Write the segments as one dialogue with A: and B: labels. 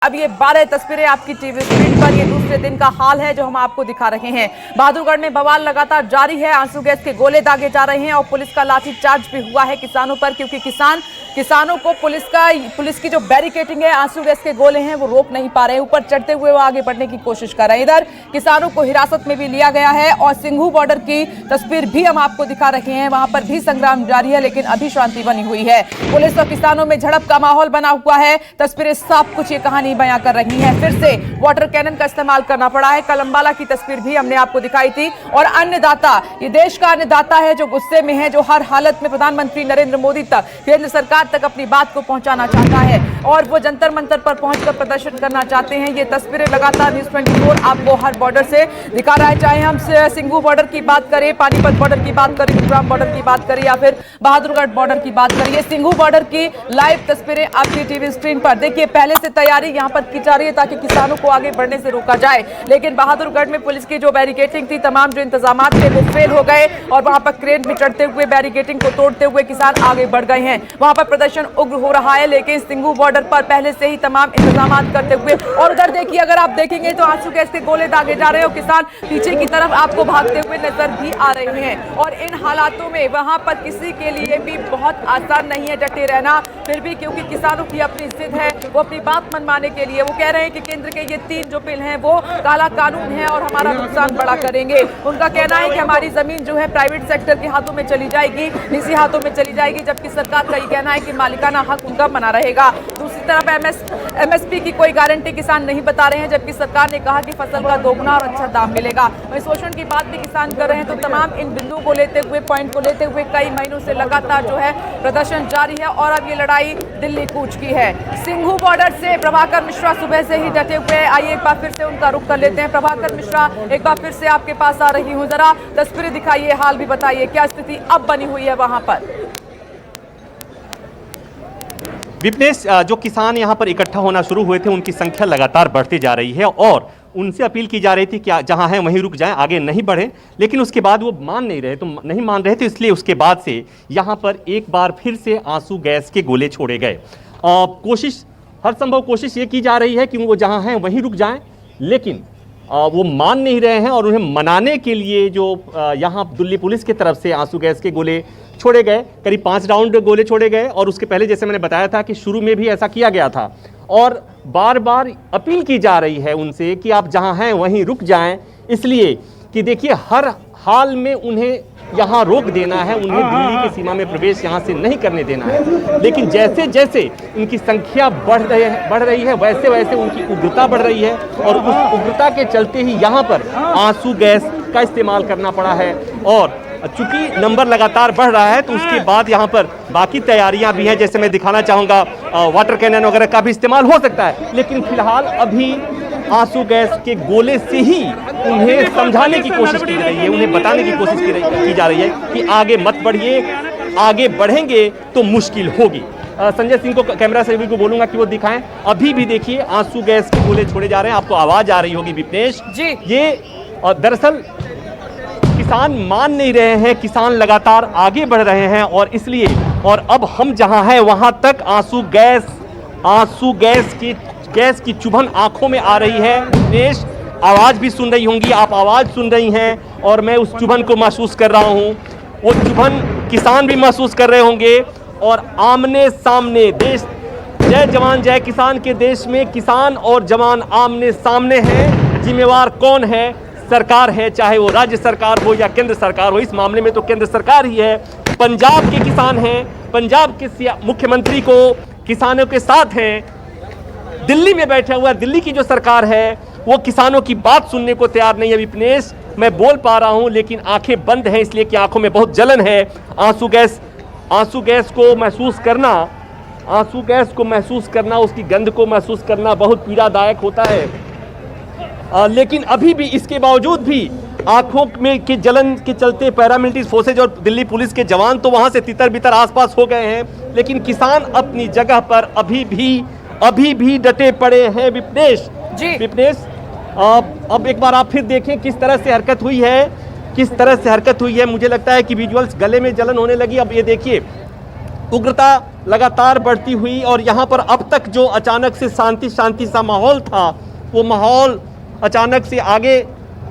A: अब ये 12 तस्वीरें आपकी टीवी स्क्रीन पर, ये दूसरे दिन का हाल है जो हम आपको दिखा रहे हैं। बहादुरगढ़ में बवाल लगातार जारी है, आंसू गैस के गोले दागे जा रहे हैं और पुलिस का लाठीचार्ज भी हुआ है किसानों पर, क्योंकि किसानों को पुलिस की जो बैरिकेडिंग है, आंसू गैस के गोले हैं वो रोक नहीं पा रहे हैं। ऊपर चढ़ते हुए वो आगे बढ़ने की कोशिश कर रहे हैं। इधर किसानों को हिरासत में भी लिया गया है और सिंघू बॉर्डर की तस्वीर भी हम आपको दिखा रहे हैं। वहां पर भी संग्राम जारी है, लेकिन अभी शांति बनी हुई है। पुलिस और किसानों में झड़प का माहौल बना हुआ है। तस्वीरें साफ कुछ ये कहानी बयां कर रही हैं। फिर से वाटर कैनन का इस्तेमाल करना पड़ा है। कलम्बाला की तस्वीर भी हमने आपको दिखाई थी। और अन्नदाता, ये देश का अन्नदाता है जो गुस्से में है, जो हर हालत में प्रधानमंत्री नरेंद्र मोदी तक, केंद्र सरकार तक अपनी बात को पहुंचाना चाहता है और वो जंतर मंतर पर पहुंचकर प्रदर्शन करना चाहते हैं। ये तस्वीरें लगातार न्यूज़ 24 आपको हर बॉर्डर से दिखा रहा है, चाहे हम सिंघू बॉर्डर की बात करें, पानीपत बॉर्डर की बात करें, गुरुग्राम बॉर्डर की बात करें या फिर बहादुरगढ़ बॉर्डर की बात करें। ये सिंघू बॉर्डर की लाइव तस्वीरें आपकी टीवी स्क्रीन पर देखिए। पहले से तैयारी यहां पर की जा रही है ताकि किसानों को आगे बढ़ने से रोका जाए, लेकिन बहादुरगढ़ में पुलिस की जो बैरिकेडिंग थी, तमाम जो इंतजाम थे वो फेल हो गए और वहां पर क्रेन में चढ़ते हुए बैरिकेडिंग को तोड़ते हुए किसान आगे बढ़ गए हैं। वहां पर प्रदर्शन उग्र हो रहा है, लेकिन सिंघू बॉर्डर पर पहले से ही तमाम इंतजाम करते हुए, और उधर देखिए, अगर आप देखेंगे तो आंसू गैस के गोले दागे जा रहे हो, किसान पीछे की तरफ आपको भागते हुए नजर भी आ रहे हैं। और इन हालातों में वहां पर किसी के लिए भी बहुत आसान नहीं है डटे रहना। फिर भी क्योंकि किसानों की अपनी जिद है, वो अपनी बात मनवाने के लिए वो कह रहे हैं कि केंद्र के ये 3 जो बिल हैं वो काला कानून है और हमारा नुकसान बड़ा करेंगे। उनका कहना है कि हमारी जमीन जो है प्राइवेट सेक्टर के हाथों में चली जाएगी, निजी हाथों में चली जाएगी, जबकि सरकार का ये कहना है कि मालिकाना हक उनका बना रहेगा। दूसरी तरफ एमएसपी की कोई गारंटी किसान नहीं बता रहे हैं, जबकि सरकार ने कहा कि फसल का दोगुना और अच्छा दाम मिलेगा। वहीं शोषण की बात भी किसान कर रहे हैं। तो तमाम इन बिंदुओं को लेते हुए, पॉइंट को लेते हुए कई महीनों से लगातार जो है प्रदर्शन जारी है और अब ये लड़ाई दिल्ली कूच की है। सिंघू बॉर्डर से प्रभाकर मिश्रा सुबह से ही डटे हुए, आइए एक बार फिर से उनका रुख कर लेते हैं। प्रभाकर मिश्रा, एक बार फिर से आपके पास आ रही हूँ, जरा तस्वीरें दिखाइए, हाल भी बताइए, क्या स्थिति अब बनी हुई है वहां पर?
B: विपनेश, जो किसान यहाँ पर इकट्ठा होना शुरू हुए थे उनकी संख्या लगातार बढ़ती जा रही है और उनसे अपील की जा रही थी कि जहाँ हैं वहीं रुक जाएं, आगे नहीं बढ़ें, लेकिन उसके बाद वो मान नहीं रहे, तो नहीं मान रहे थे, इसलिए उसके बाद से यहाँ पर एक बार फिर से आंसू गैस के गोले छोड़े गए। हर संभव कोशिश ये की जा रही है कि वो जहाँ हैं वहीं रुक जाएं, लेकिन वो मान नहीं रहे हैं और उन्हें मनाने के लिए जो यहाँ दिल्ली पुलिस की तरफ से आंसू गैस के गोले छोड़े गए, करीब 5 राउंड गोले छोड़े गए। और उसके पहले जैसे मैंने बताया था कि शुरू में भी ऐसा किया गया था और बार बार अपील की जा रही है उनसे कि आप जहाँ हैं वहीं रुक जाएं, इसलिए कि देखिए हर हाल में उन्हें यहाँ रोक देना है, उन्हें दिल्ली की सीमा में प्रवेश यहाँ से नहीं करने देना है। लेकिन जैसे जैसे उनकी संख्या बढ़ रही है वैसे वैसे उनकी उग्रता बढ़ रही है और उस उग्रता के चलते ही यहाँ पर आंसू गैस का इस्तेमाल करना पड़ा है। और चूंकि नंबर लगातार बढ़ रहा है तो उसके बाद यहाँ पर बाकी तैयारियाँ भी हैं, जैसे मैं दिखाना चाहूँगा, वाटर कैनन वगैरह का भी इस्तेमाल हो सकता है, लेकिन फिलहाल अभी आंसू गैस के गोले से ही उन्हें समझाने की कोशिश की रही है, उन्हें बताने की कोशिश की जा रही है कि आगे मत बढ़िए, आगे बढ़ेंगे तो मुश्किल होगी। संजय सिंह को, कैमरा सेवी को बोलूंगा कि वो दिखाएं। अभी भी देखिए आंसू गैस के गोले छोड़े जा रहे हैं, आपको आवाज आ रही होगी विपनेश जी। ये दरअसल किसान मान नहीं रहे हैं, किसान लगातार आगे बढ़ रहे हैं और इसलिए, और अब हम जहां हैं वहां तक आंसू गैस की चुभन आंखों में आ रही है। विपनेश, आवाज भी सुन रही होंगी, आप आवाज सुन रही हैं और मैं उस चुभन को महसूस कर रहा हूं, वो चुभन किसान भी महसूस कर रहे होंगे। और आमने सामने देश, जय जवान जय किसान के देश में किसान और जवान आमने सामने हैं। जिम्मेवार कौन है? सरकार है, चाहे वो राज्य सरकार हो या केंद्र सरकार हो। इस मामले में तो केंद्र सरकार ही है। पंजाब के किसान हैं, पंजाब के मुख्यमंत्री को किसानों के साथ हैं। दिल्ली में बैठा हुआ दिल्ली की जो सरकार है वो किसानों की बात सुनने को तैयार नहीं है। विपनेश, मैं बोल पा रहा हूं लेकिन आंखें बंद हैं, इसलिए कि आंखों में बहुत जलन है। आंसू गैस को महसूस करना, उसकी गंध को महसूस करना बहुत पीड़ादायक होता है। लेकिन अभी भी, इसके बावजूद भी आंखों में की जलन के चलते पैरामिलिट्री फोर्सेज और दिल्ली पुलिस के जवान तो वहां से तितर बितर आसपास हो गए हैं, लेकिन किसान अपनी जगह पर अभी भी डटे पड़े हैं। विपनेश, अब एक बार आप फिर देखें किस तरह से हरकत हुई है। मुझे लगता है कि विजुअल्स, गले में जलन होने लगी। अब ये देखिए, उग्रता लगातार बढ़ती हुई और यहाँ पर अब तक जो अचानक से शांति सा माहौल था, वो माहौल अचानक से आगे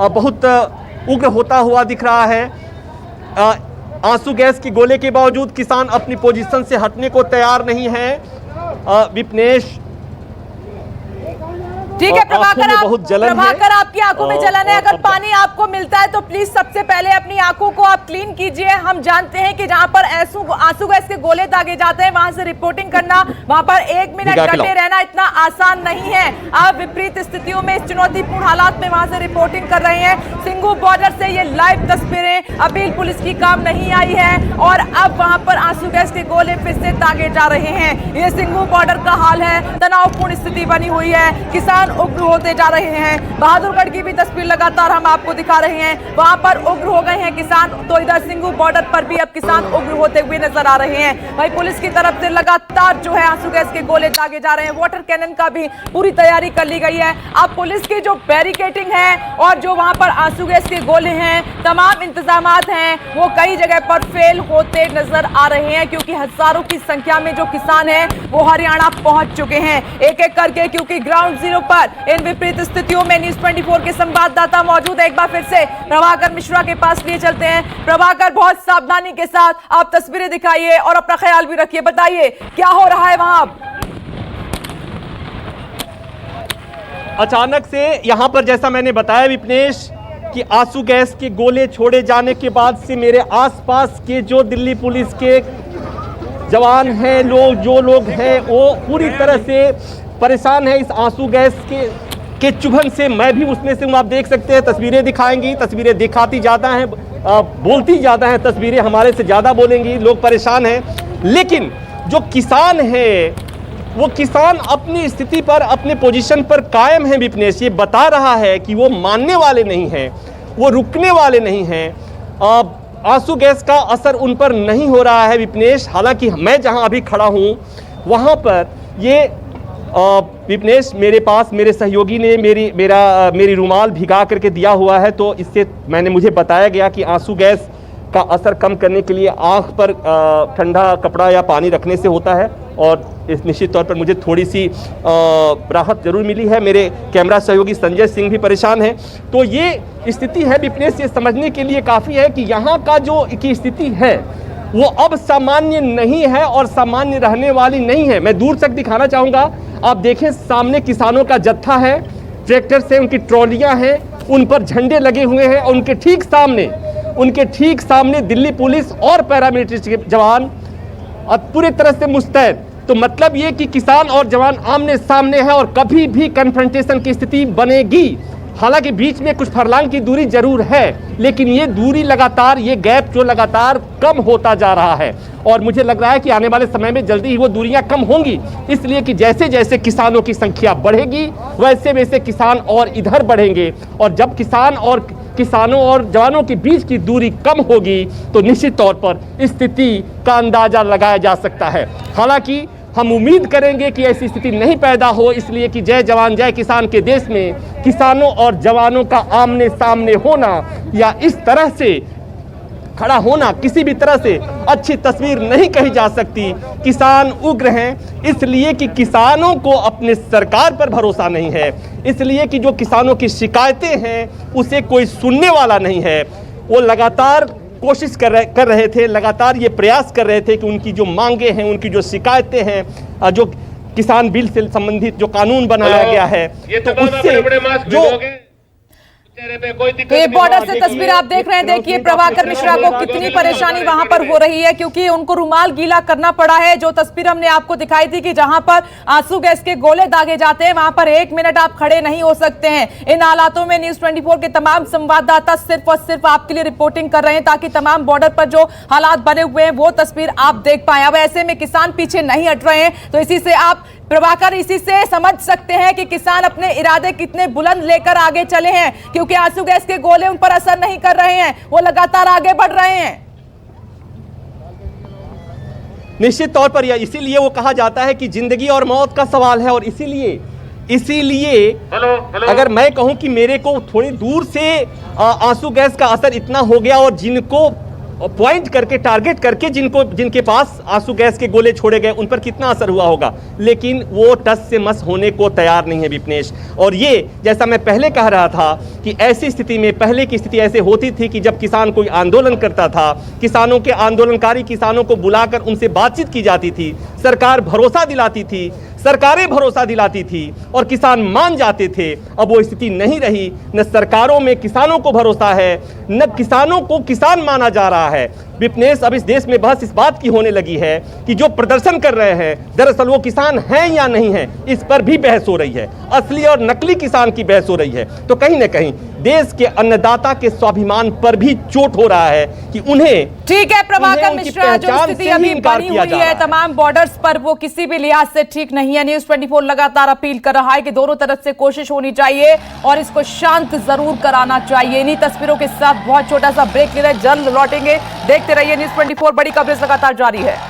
B: बहुत उग्र होता हुआ दिख रहा है। आंसू गैस के गोले के बावजूद किसान अपनी पोजीशन से हटने को तैयार नहीं है। विपनेश,
A: ठीक है प्रभाकर,
B: बहुत जलन
A: प्रभाकर आपकी आंखों में जलन है। अगर पानी आपको मिलता है तो प्लीज सबसे पहले अपनी आंखों को आप क्लीन कीजिए। हम जानते हैं कि जहां पर आंसू गैस के गोले दागे जाते हैं वहां से रिपोर्टिंग करना, वहां पर 1 मिनट डटे रहना इतना आसान नहीं है। आप विपरीत स्थितियों में, इस चुनौतीपूर्ण हालात में वहां से रिपोर्टिंग कर रहे हैं। सिंघू बॉर्डर से ये लाइव तस्वीरें, अपील पुलिस की काम नहीं आई है और अब वहां पर आंसू गैस के गोले फिर से दागे जा रहे हैं। ये सिंघू बॉर्डर का हाल है, तनावपूर्ण स्थिति बनी हुई है, किसान उग्र होते जा रहे हैं। बहादुरगढ़ की भी तस्वीर लगातार हम आपको दिखा रहे हैं, वहां पर उग्र हो गए हैं किसान, तो इधर सिंघू बॉर्डर पर भी अब किसान उग्र होते हुए नजर आ रहे हैं। भाई पुलिस की तरफ से लगातार जो है आंसू गैस के गोले दागे जा रहे हैं, वाटर कैनन का भी पूरी तैयारी कर ली गई है। अब पुलिस की जो बैरिकेडिंग है और जो वहां पर आंसू गैस के गोले हैं, तमाम इंतजामात हैं, वो कई जगह पर फेल होते नजर आ रहे हैं, क्योंकि हजारों की संख्या में जो किसान हैं वो हरियाणा पहुंच चुके हैं एक एक करके, क्योंकि ग्राउंड जीरो पर इन विपरीत स्थितियों में न्यूज़ 24 के संवाददाता मौजूद है। एक बार फिर से प्रभाकर मिश्रा के पास लिए चलते हैं। प्रभाकर, बहुत सावधानी के साथ आप तस्वीरें दिखाइए और अपना ख्याल भी रखिए, बताइए क्या हो रहा है वहां।
B: अचानक से यहां पर, जैसा मैंने बताया विपनेश, कि आंसू गैस के गोले छोड़े जाने के बाद से मेरे आसपास के जो दिल्ली पुलिस के जवान हैं, जो लोग हैं, वो पूरी तरह से परेशान है इस आंसू गैस के चुभन से। मैं भी उसमें से हूँ, आप देख सकते हैं। तस्वीरें दिखाएंगी, तस्वीरें दिखाती ज़्यादा हैं, बोलती ज़्यादा हैं, तस्वीरें हमारे से ज़्यादा बोलेंगी। लोग परेशान हैं, लेकिन जो किसान है वो किसान अपनी स्थिति पर, अपने पोजीशन पर कायम है। विपनेश ये बता रहा है कि वो मानने वाले नहीं हैं, वो रुकने वाले नहीं हैं। आंसू गैस का असर उन पर नहीं हो रहा है विपनेश। हालांकि मैं जहां अभी खड़ा हूं वहां पर ये विपनेश, मेरे पास मेरे सहयोगी ने मेरी रुमाल भिगा करके दिया हुआ है, तो इससे मुझे बताया गया कि आंसू गैस का असर कम करने के लिए आंख पर ठंडा कपड़ा या पानी रखने से होता है, और इस निश्चित तौर पर मुझे थोड़ी सी राहत जरूर मिली है। मेरे कैमरा सहयोगी संजय सिंह भी परेशान हैं। तो ये स्थिति है विपनेश, ये समझने के लिए काफ़ी है कि यहाँ का जो की स्थिति है वो अब सामान्य नहीं है और सामान्य रहने वाली नहीं है। मैं दूर तक दिखाना चाहूँगा, आप देखें सामने किसानों का जत्था है, ट्रैक्टर से उनकी ट्रॉलियाँ हैं, उन पर झंडे लगे हुए हैं, और उनके ठीक सामने दिल्ली पुलिस और पैरामिलिट्री के जवान पूरी तरह से मुस्तैद। तो मतलब ये कि किसान और जवान आमने सामने हैं और कभी भी कन्फ्रंटेशन की स्थिति बनेगी। हालांकि बीच में कुछ फरलांग की दूरी जरूर है, लेकिन ये दूरी लगातार, ये गैप जो लगातार कम होता जा रहा है, और मुझे लग रहा है कि आने वाले समय में जल्दी ही वो दूरियां कम होंगी। इसलिए कि जैसे जैसे किसानों की संख्या बढ़ेगी वैसे वैसे किसान और इधर बढ़ेंगे, और जब किसानों और जवानों के बीच की दूरी कम होगी तो निश्चित तौर पर स्थिति का अंदाजा लगाया जा सकता है। हालांकि हम उम्मीद करेंगे कि ऐसी स्थिति नहीं पैदा हो, इसलिए कि जय जवान जय किसान के देश में किसानों और जवानों का आमने सामने होना या इस तरह से खड़ा होना किसी भी तरह से अच्छी तस्वीर नहीं कही जा सकती। किसान उग्र हैं इसलिए कि किसानों को अपने सरकार पर भरोसा नहीं है, इसलिए कि जो किसानों की शिकायतें हैं उसे कोई सुनने वाला नहीं है। वो लगातार कोशिश कर रहे थे, लगातार ये प्रयास कर रहे थे कि उनकी जो मांगे हैं, उनकी जो शिकायतें हैं, जो किसान बिल से संबंधित जो कानून बनाया गया है, तो उससे जो
A: तो ये बॉर्डर से तस्वीर आप देख रहे हैं, देखिए प्रभाकर मिश्रा को कितनी परेशानी वहां पर हो रही है, क्योंकि उनको रुमाल गीला करना पड़ा है। जो तस्वीर हमने आपको दिखाई थी कि जहां पर आंसू गैस के गोले दागे जाते हैं वहां पर 1 मिनट आप खड़े नहीं हो सकते हैं। इन हालातों में न्यूज़ 24 के तमाम संवाददाता सिर्फ और सिर्फ आपके लिए रिपोर्टिंग कर रहे हैं, ताकि तमाम बॉर्डर पर जो हालात बने हुए हैं वो तस्वीर आप देख पाए। अब ऐसे में किसान पीछे नहीं हट रहे हैं, तो इसी से आप प्रभाकर, इसी से समझ सकते हैं कि किसान अपने इरादे कितने बुलंद लेकर आगे चले हैं, क्योंकि आंसू गैस के गोले उन पर असर नहीं कर रहे हैं, वो लगातार आगे बढ़ रहे हैं।
B: निश्चित तौर पर यह इसीलिए वो कहा जाता है कि जिंदगी और मौत का सवाल है, और इसीलिए अगर मैं कहूं कि मेरे को थोड़ी दूर से आंसू गैस का असर इतना हो गया, और जिनको पॉइंट करके, टारगेट करके जिनके पास आंसू गैस के गोले छोड़े गए उन पर कितना असर हुआ होगा, लेकिन वो टस से मस होने को तैयार नहीं है विपनेश। और ये जैसा मैं पहले कह रहा था कि ऐसी स्थिति में, पहले की स्थिति ऐसे होती थी कि जब किसान कोई आंदोलन करता था, किसानों के आंदोलनकारी किसानों को बुलाकर उनसे बातचीत की जाती थी, सरकार भरोसा दिलाती थी, सरकारें भरोसा दिलाती थी और किसान मान जाते थे। अब वो स्थिति नहीं रही, न सरकारों में किसानों को भरोसा है, न किसानों को किसान माना जा रहा है। विपनेश, अब इस देश में बहस इस बात की होने लगी है कि जो प्रदर्शन कर रहे हैं दरअसल वो किसान हैं या नहीं हैं, इस पर भी बहस हो रही है। असली और नकली किसान की बहस हो रही है। तो कहीं ना कहीं देश के अन्नदाता के स्वाभिमान पर भी चोट हो रहा है कि उन्हें,
A: ठीक है प्रभाकर मिश्रा, जो स्थिति अभी बनी हुई है तमाम बॉर्डर्स पर, वो किसी भी लिहाज से ठीक नहीं है। न्यूज़ 24 लगातार अपील कर रहा है कि दोनों तरफ से कोशिश होनी चाहिए और इसको शांत जरूर कराना चाहिए। इन्हीं तस्वीरों के साथ बहुत छोटा सा ब्रेक ले रहे हैं, जल्द लौटेंगे। देखते रहिए न्यूज़ 24, बड़ी कवरेज लगातार जारी है।